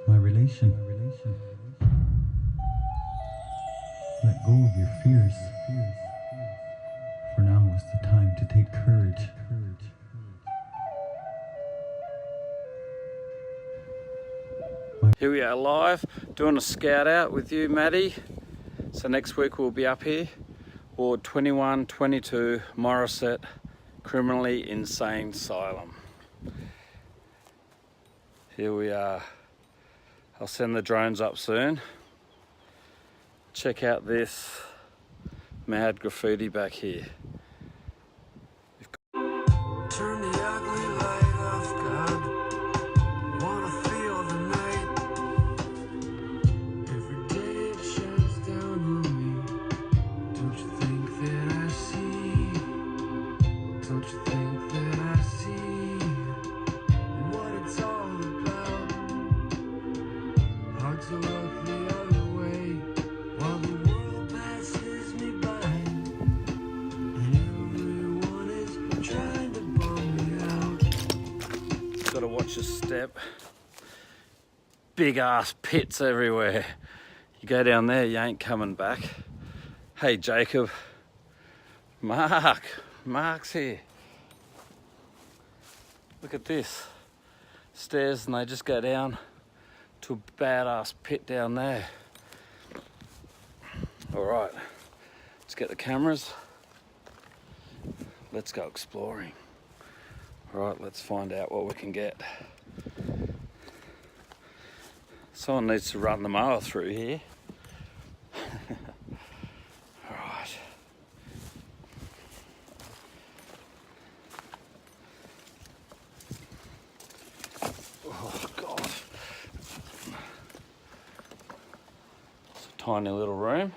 my relation. Let go of your fears. For now is the time to take courage. Here we are live, doing a scout out with you, Maddie. So next week we'll be up here, Ward 2122, Morisset, Criminally Insane Asylum. Here we are. I'll send the drones up soon. Check out this mad graffiti back here. Turn the ugly light off, God. Wanna feel the night. Every day it shines down on me. Don't you think that I see? Don't you think that I see what it's all about? Hard to look the other way while the world passes me by, and everyone is trying to bum me out. Gotta watch your step. Big ass pits everywhere. You go down there, you ain't coming back. Hey Jacob. Mark's here. Look at this. Stairs, and they just go down to a badass pit down there. Alright, let's get the cameras. Let's go exploring. Alright, let's find out what we can get. Someone needs to run the mower through here. Alright. Oh God. It's a tiny little room.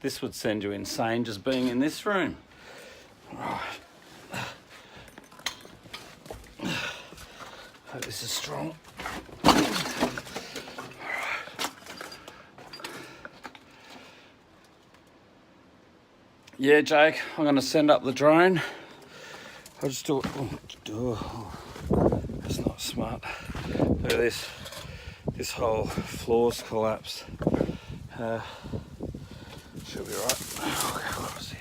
This would send you insane just being in this room. Right. Hope this is strong. Yeah, Jake, I'm going to send up the drone. I'll just do it. Oh, that's not smart. Look at this. This whole floor's collapsed. Should be right. Okay, what was it?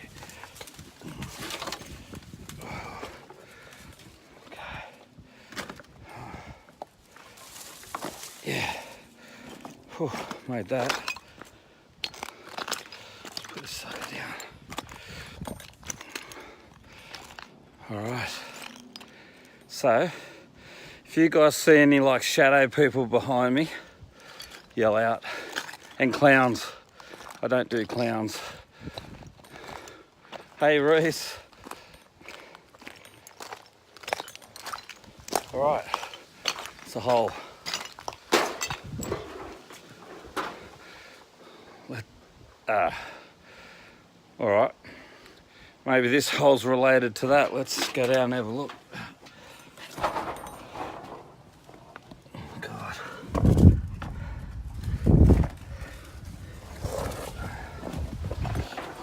Okay. Yeah. Whew, made that. Let's put this sucker down. Alright. So, if you guys see any like shadow people behind me, yell out. And clowns. I don't do clowns. Hey Reese. Alright. It's a hole. Alright. Maybe this hole's related to that. Let's go down and have a look. Oh God.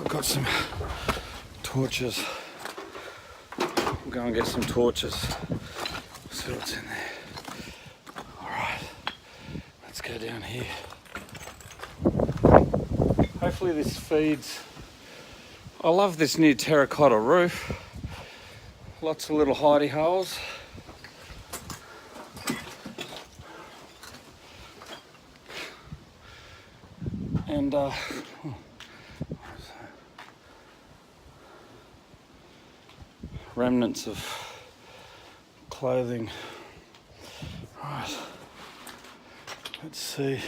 I've got some torches. We'll go and get some torches. See what's in there. Alright. Let's go down here. Hopefully this feeds. I love this new terracotta roof. Lots of little hidey holes. And remnants of clothing. Right. Let's see.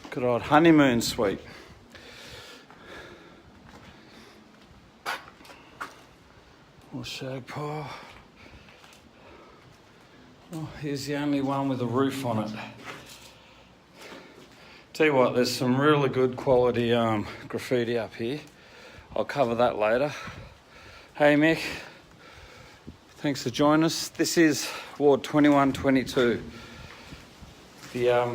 Good old honeymoon suite. More shag pile. Oh, here's the only one with a roof on it. Tell you what, there's some really good quality graffiti up here. I'll cover that later. Hey Mick, thanks for joining us. This is Ward 2122. The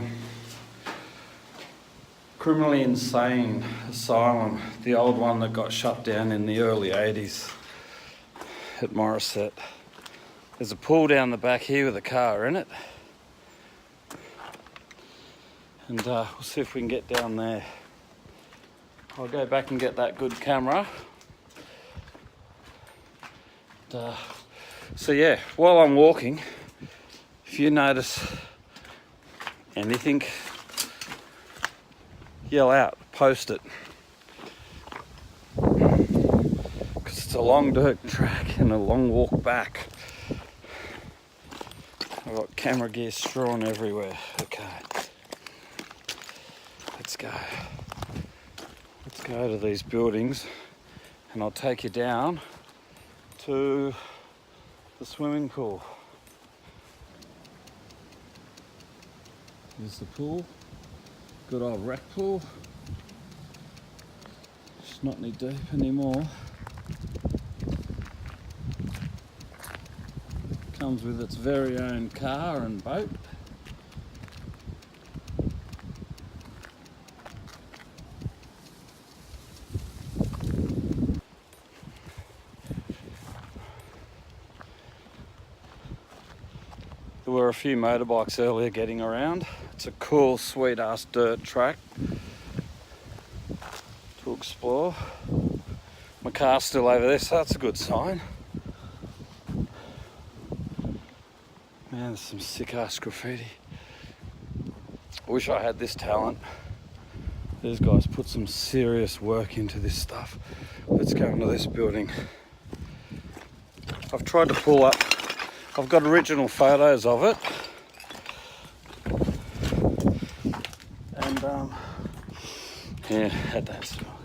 Criminally Insane Asylum, the old one that got shut down in the early 80s. At Morisset. There's a pool down the back here with a car in it. and we'll see if we can get down there. I'll go back and get that good camera. So yeah, while I'm walking, if you notice anything, yell out, post it. Because it's a long dirt track and a long walk back. I've got camera gear strewn everywhere. Okay, let's go. Let's go to these buildings and I'll take you down to the swimming pool. Here's the pool. Good old wreck pool. It's not knee deep anymore. Comes with its very own car and boat. There were a few motorbikes earlier getting around. It's a cool, sweet ass dirt track to explore. My car's still over there, so that's a good sign. Man, there's some sick ass graffiti. I wish I had this talent. These guys put some serious work into this stuff. Let's go into this building. I've tried to pull up, I've got original photos of it. And yeah, had that smell.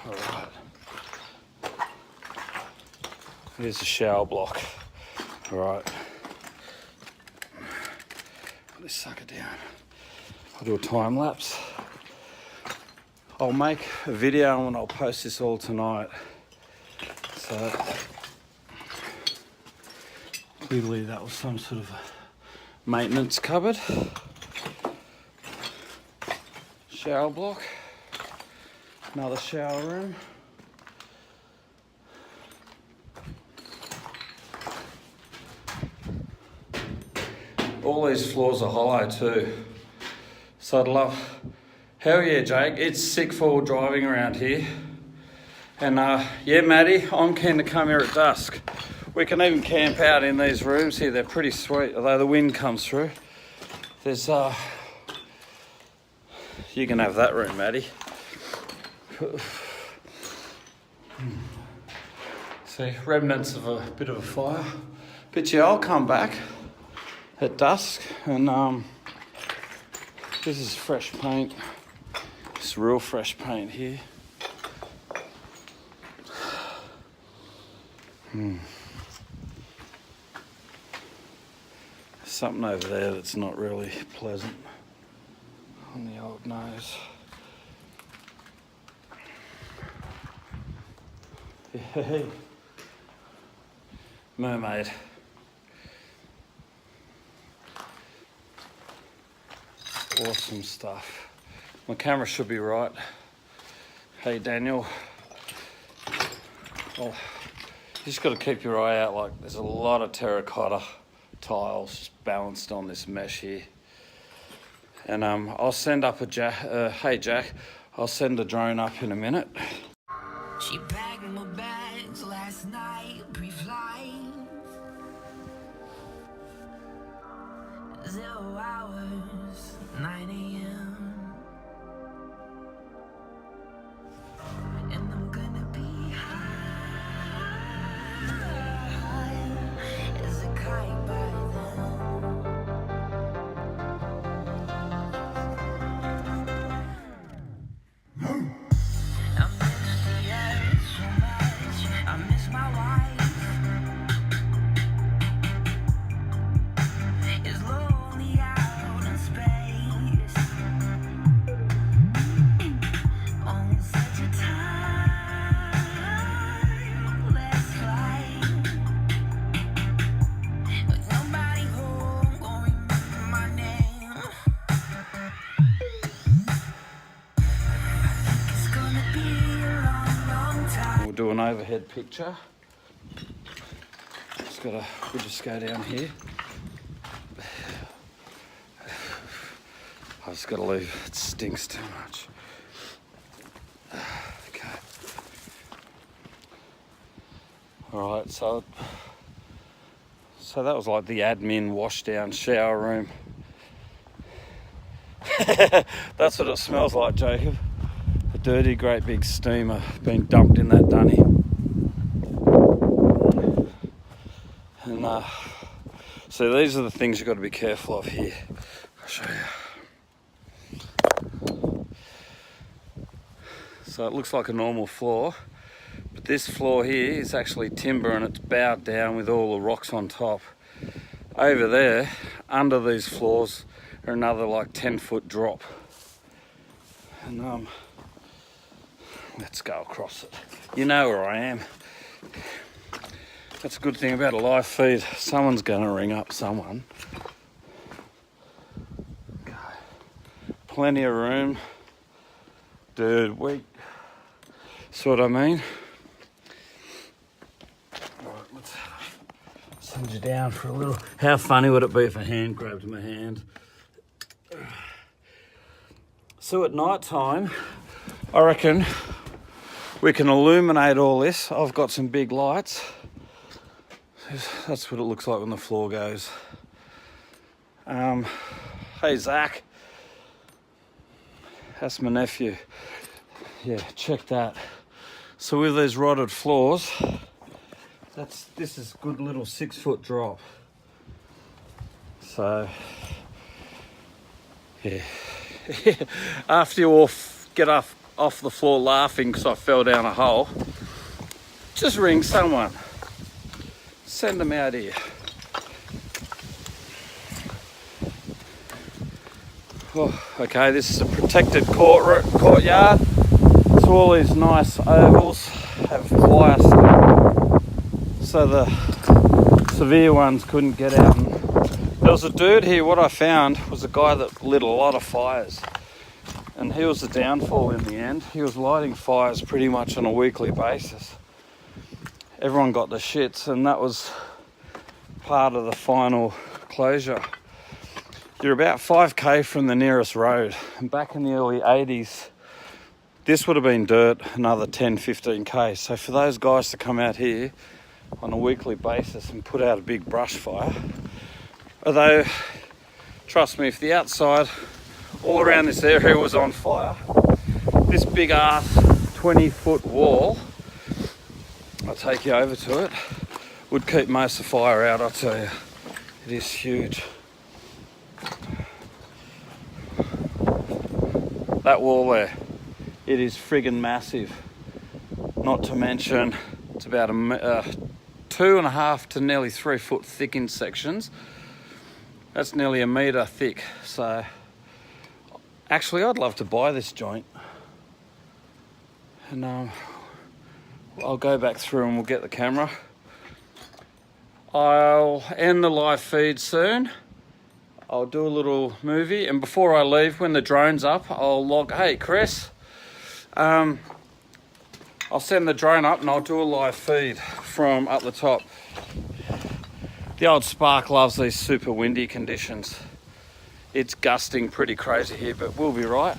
Alright. Here's the shower block. Alright. Put this sucker down. I'll do a time lapse. I'll make a video and I'll post this all tonight. So clearly that was some sort of a maintenance cupboard. Shower block. Another shower room. All these floors are hollow too. So I'd love, hell yeah Jake, it's sick forward driving around here. And yeah Maddie, I'm keen to come here at dusk. We can even camp out in these rooms here, they're pretty sweet, although the wind comes through. There's, you can have that room Maddie. See, remnants of a bit of a fire. But yeah, I'll come back at dusk and this is fresh paint. It's real fresh paint here. Something over there that's not really pleasant on the old nose. Hey, mermaid. Awesome stuff. My camera should be right. Hey Daniel. Oh, you just got to keep your eye out. Like there's a lot of terracotta tiles just balanced on this mesh here. And I'll send up a hey Jack, I'll send a drone up in a minute. She packed my bags last night, pre-flight. 0 hours, 9 a.m. And I'm gonna be high as a kite by then. I'm in the air so much, I miss my wife. It's lonely out in space on such a timeless flight. With nobody home, gonna remember my name. It's gonna be a long, long time. We'll do an overhead picture. We'll just go down here. I just gotta leave, it stinks too much. Okay. Alright, so that was like the admin wash down shower room. That's what it smells like, Jacob. A dirty, great big steamer being dumped in that dunny. And so these are the things you've got to be careful of here. I'll show you. So it looks like a normal floor, but this floor here is actually timber and it's bowed down with all the rocks on top. Over there, under these floors, are another like 10-foot drop. And let's go across it. You know where I am. That's a good thing about a live feed. Someone's going to ring up someone. Okay. Plenty of room. Dude, see what I mean? Alright, let's send you down for a little. How funny would it be if a hand grabbed my hand? So at night time, I reckon we can illuminate all this. I've got some big lights. That's what it looks like when the floor goes. Hey Zach, that's my nephew. Yeah, check that. So with these rotted floors, this is a good little 6-foot drop. So yeah. After you all get off the floor laughing because I fell down a hole, just ring someone. Send them out here. Oh, okay, this is a protected courtyard. So all these nice ovals have wire so the severe ones couldn't get out. And there was a dude here, what I found was a guy that lit a lot of fires. And he was the downfall in the end. He was lighting fires pretty much on a weekly basis. Everyone got the shits, and that was part of the final closure. You're about 5k from the nearest road. And back in the early 80s, this would have been dirt another 10, 15k. So for those guys to come out here on a weekly basis and put out a big brush fire, although, trust me, if the outside all around this area was on fire, this big ass 20-foot wall, I'll take you over to it, would keep most of the fire out, I tell you. It is huge. That wall there, it is friggin' massive. Not to mention, it's about 2.5 to nearly 3 foot thick in sections. That's nearly 1 metre thick. So, actually, I'd love to buy this joint. And I'll go back through and we'll get the camera. I'll end the live feed soon. I'll do a little movie, and before I leave, when the drone's up, I'll log. Hey, Chris. I'll send the drone up and I'll do a live feed from up the top. The old Spark loves these super windy conditions. It's gusting pretty crazy here, but we'll be right.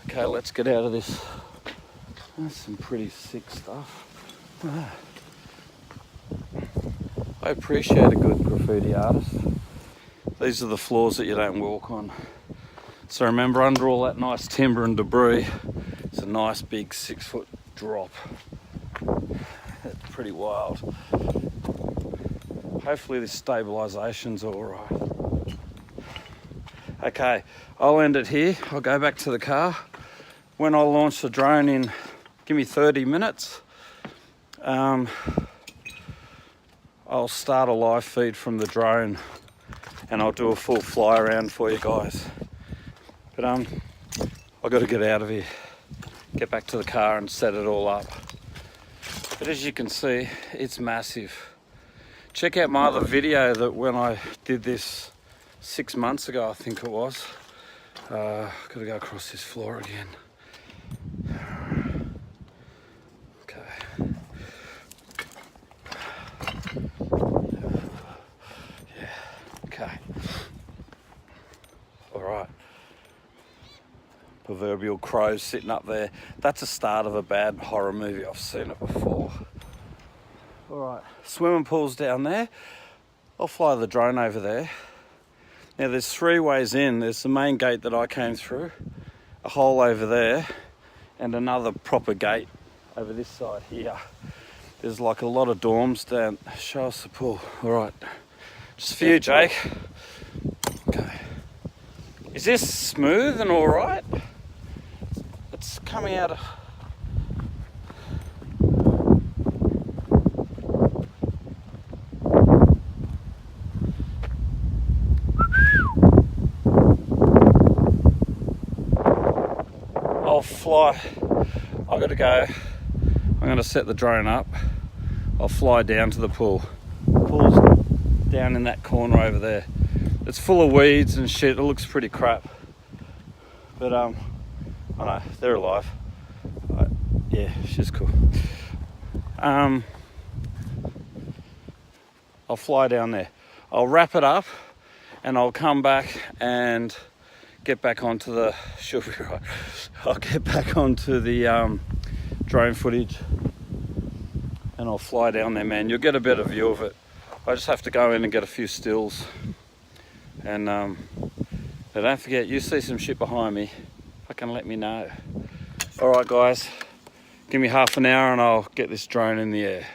Okay, let's get out of this. That's some pretty sick stuff. I appreciate a good graffiti artist. These are the floors that you don't walk on. So remember, under all that nice timber and debris, it's a nice big 6-foot drop. It's pretty wild. Hopefully this stabilisation's all right. Okay, I'll end it here. I'll go back to the car. When I launch the drone in, give me 30 minutes, I'll start a live feed from the drone and I'll do a full fly around for you guys. But I've got to get out of here, get back to the car and set it all up. But as you can see, it's massive. Check out my other video that when I did this 6 months ago, I think it was. Got to go across this floor again. Okay. Yeah, okay. All right. proverbial crow sitting up there. That's the start of a bad horror movie. I've seen it before. All right, swimming pool's down there. I'll fly the drone over there. Now there's 3 ways in. There's the main gate that I came through, a hole over there, and another proper gate over this side here. There's like a lot of dorms down. Show us the pool. All right, just for you, Jake. Okay. Is this smooth and all right? It's coming out of... I'll fly. I've got to go. I'm going to set the drone up. I'll fly down to the pool. The pool's down in that corner over there. It's full of weeds and shit. It looks pretty crap. But I know, they're alive. Yeah, she's cool. I'll fly down there. I'll wrap it up and I'll come back and get back onto the... She'll be right. I'll get back onto the drone footage and I'll fly down there, man. You'll get a better view of it. I just have to go in and get a few stills. And but don't forget, you see some shit behind me, fucking let me know. All right, guys, give me half an hour and I'll get this drone in the air.